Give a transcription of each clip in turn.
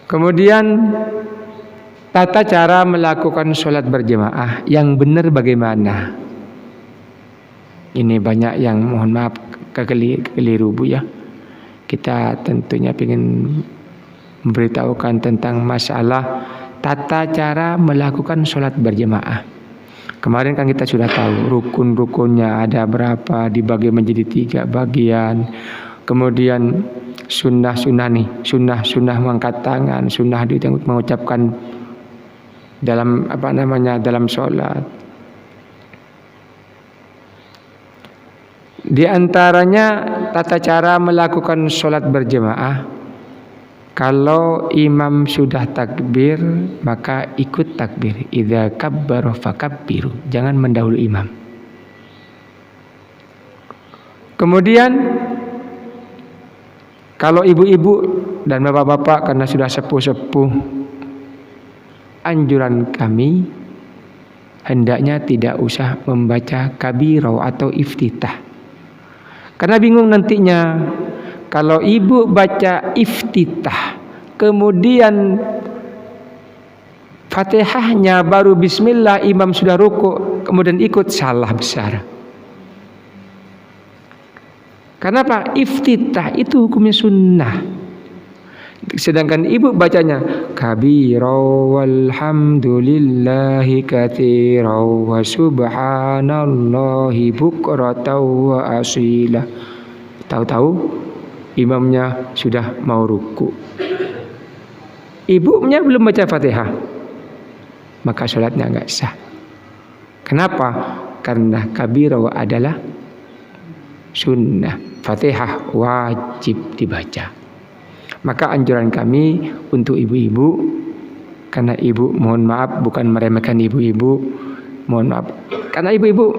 Kemudian tata cara melakukan sholat berjamaah yang benar bagaimana? Ini banyak yang mohon maaf keliru Bu ya. Kita tentunya ingin memberitahukan tentang masalah tata cara melakukan sholat berjamaah. Kemarin kan kita sudah tahu rukun-rukunnya ada berapa, dibagi menjadi 3 bagian. Kemudian sunnah-sunnah nih, sunnah mengangkat tangan, sunnah mengucapkan dalam dalam sholat. Di antaranya tata cara melakukan sholat berjamaah. Kalau imam sudah takbir, maka ikut takbir. Idza kabbara fakabbiru. Jangan mendahului imam. Kemudian kalau ibu-ibu dan bapak-bapak karena sudah sepuh-sepuh, anjuran kami hendaknya tidak usah membaca kabirah atau iftitah. Karena bingung nantinya kalau ibu baca iftitah kemudian Fatihahnya baru bismillah, imam sudah ruku, kemudian ikut, salah besar. Kenapa? Iftitah itu hukumnya sunnah. Sedangkan ibu bacanya kabira walhamdulillahi katsira wa subhanallahi bukratan wa asila. Tahu-tahu imamnya sudah mau ruku, ibunya belum baca Fatihah, maka sholatnya enggak sah. Kenapa? Karena kabira adalah sunnah, Fatihah wajib dibaca. Maka anjuran kami untuk ibu-ibu, karena ibu mohon maaf bukan meremehkan ibu-ibu, mohon maaf, karena ibu-ibu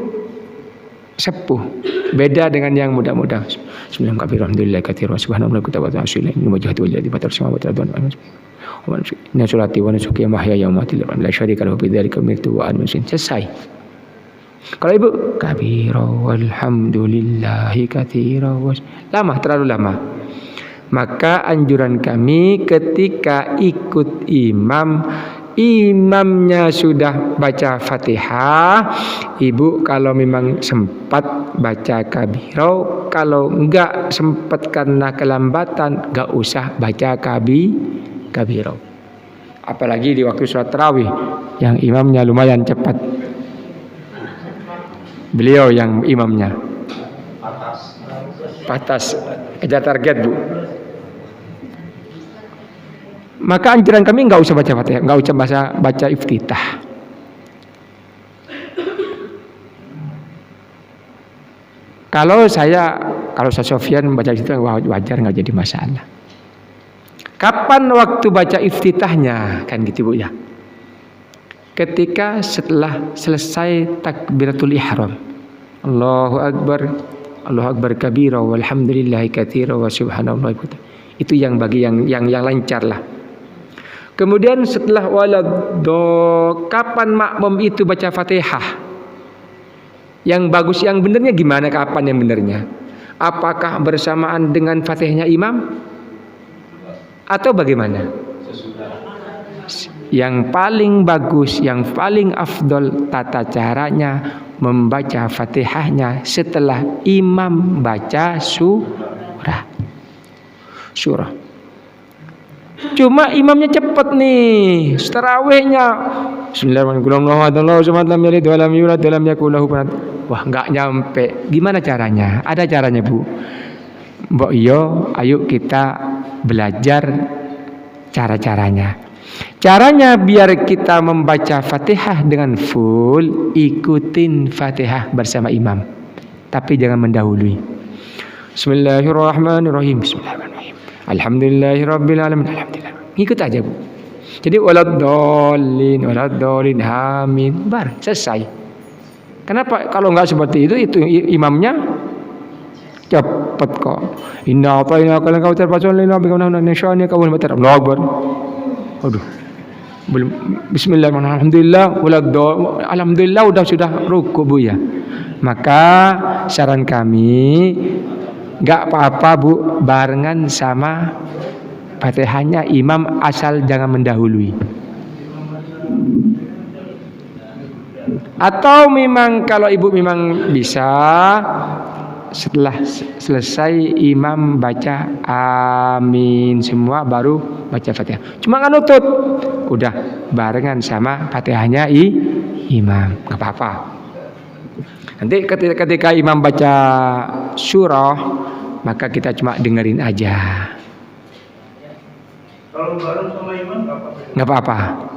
sepuh, beda dengan yang muda-muda. Bismillahirrahmanirrahim. Katsira subhanallah wa ta'ala ini wajhatu lillahi batar samawati wal ardi. Inna sholati wa nusuki wa mahyaya wa mamati lillahi la syarika lahu bidzalika umirtu wa ana muslim. Selesai. Kalau ibu kabira walhamdulillahi katsira, lama, terlalu lama. Maka anjuran kami ketika ikut imam, imamnya sudah baca Fatihah, ibu kalau memang sempat baca kabirah, kalau enggak sempat karena kelambatan enggak usah baca kabirah. Apalagi di waktu sholat tarawih yang imamnya lumayan cepat. Beliau yang imamnya patas, kejar target Bu. Maka anjuran kami enggak usah baca Fatihah, enggak usah baca iftitah. Kalau saya Sofyan baca itu wajar, enggak jadi masalah. Kapan waktu baca iftitahnya? Kan gitu Bu ya. Ketika setelah selesai takbiratul ihram. Allahu akbar kabira walhamdulillahi katsira wa subhanallah. Itu yang bagi yang lancar lah. Kemudian setelah kapan makmum itu baca Fatihah? Yang bagus, yang benernya gimana? Kapan yang benernya? Apakah bersamaan dengan Fatihahnya imam? Atau bagaimana? Yang paling bagus, yang paling afdol tata caranya membaca Fatihahnya setelah imam baca surah. Cuma imamnya cepat nih, tarawihnya Bismillahirrahmanirrahim. Wah, enggak nyampe. Gimana caranya? Ada caranya, Bu. Mbok yo, ayo kita belajar cara-caranya. Caranya biar kita membaca Fatihah dengan full, ikutin Fatihah bersama imam. Tapi jangan mendahului. Bismillahirrahmanirrahim. Bismillahirrahmanirrahim. Alhamdulillahirabbil alamin. Alhamdulillah. Ikut aja, Bu. Jadi waladdallin amin. Bar, selesai. Kenapa kalau enggak seperti itu imamnya cepat kok. Inna atayna kal kautsar fasalina bi kana nashani kawun batar. Allahu akbar. Aduh. Belum bismillahirrahmanirrahim. Alhamdulillah sudah ruku Bu ya. Maka saran kami enggak apa-apa Bu barengan sama Fatihahnya imam asal jangan mendahului. Atau memang kalau ibu memang bisa setelah selesai imam baca amin semua baru baca Fatihah. Cuma nggak nutut, udah barengan sama Fatihahnya imam, nggak apa-apa. Nanti ketika imam baca surah, maka kita cuma dengerin aja. Kalau bareng sama imam nggak apa-apa.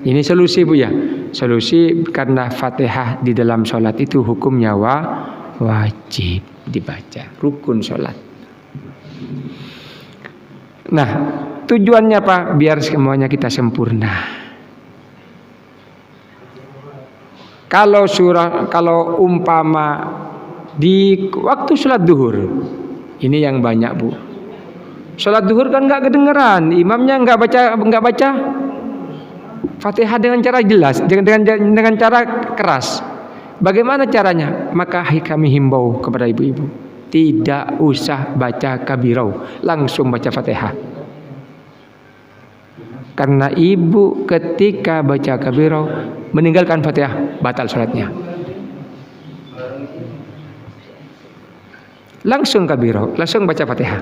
Ini solusi Bu ya. Solusi karena Fatihah di dalam sholat itu hukumnya wajib dibaca, rukun sholat. Nah, tujuannya apa? Biar semuanya kita sempurna. Kalau umpama di waktu sholat duhur, ini yang banyak Bu. Sholat duhur kan nggak kedengeran, imamnya nggak baca Fatihah dengan cara jelas, dengan cara keras. Bagaimana caranya? Maka kami himbau kepada ibu-ibu, tidak usah baca kabirau, langsung baca Fatihah. Karena ibu ketika baca kabirau meninggalkan Fatihah, batal sholatnya. Langsung kabirau, langsung baca Fatihah.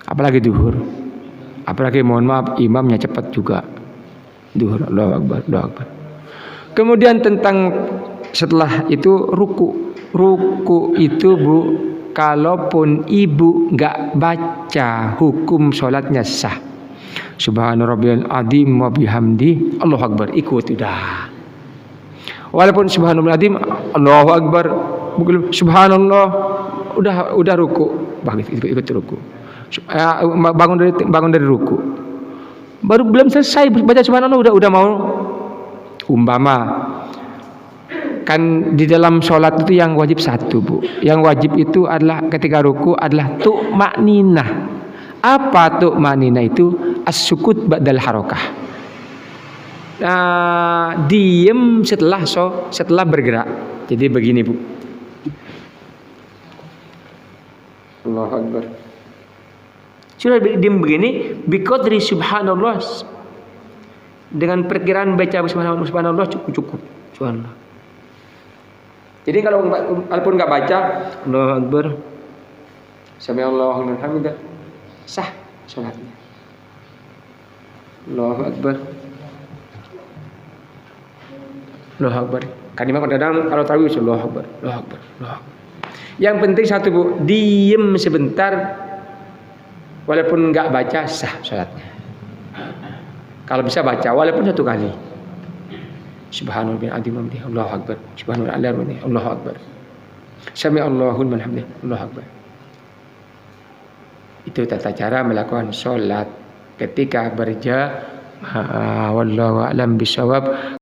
Apalagi duhur. Apalagi mohon maaf imamnya cepat juga. Duhur, Allahu Akbar, Allahu Akbar. Kemudian tentang setelah itu ruku itu Bu, kalaupun ibu nggak baca hukum sholatnya sah. Subhana rabbiyal azim wa bihamdi Allahu Akbar, ikut udah. Walaupun subhanallah azim Allahu Akbar, bukan subhanallah, udah ruku, ikut ruku. Bangun dari ruku. Baru belum selesai baca subhanallah udah mau umpama kan di dalam sholat itu yang wajib satu Bu. Yang wajib itu adalah ketika ruku adalah tu'maninah. Apa tu'maninah itu? As-sukut ba'dal harokah. Diem setelah bergerak. Jadi begini Bu. Allahu Akbar. Sudah diem begini, biqadri subhanallah, dengan perkiraan baca subhanallah cukup. Subhanallah. Jadi kalau walaupun nggak baca Allahu Akbar, sami'allahu liman hamidah, sah salatnya. Allahu Akbar, Allahu Akbar. Kan imam kadang kalau tarawih Allahu Akbar, Allahu Akbar, Allahu Akbar. Yang penting satu Bu, diem sebentar. Walaupun nggak baca sah salatnya. Kalau bisa baca walaupun satu kali. Subhanallah bin azim wa Allahu Akbar. Subhanallah Allahu Akbar. Sami'allahu liman hamidah. Allahu Akbar. Itu tata cara melakukan sholat ketika berjamaah. Wallahu a'lam bishawab.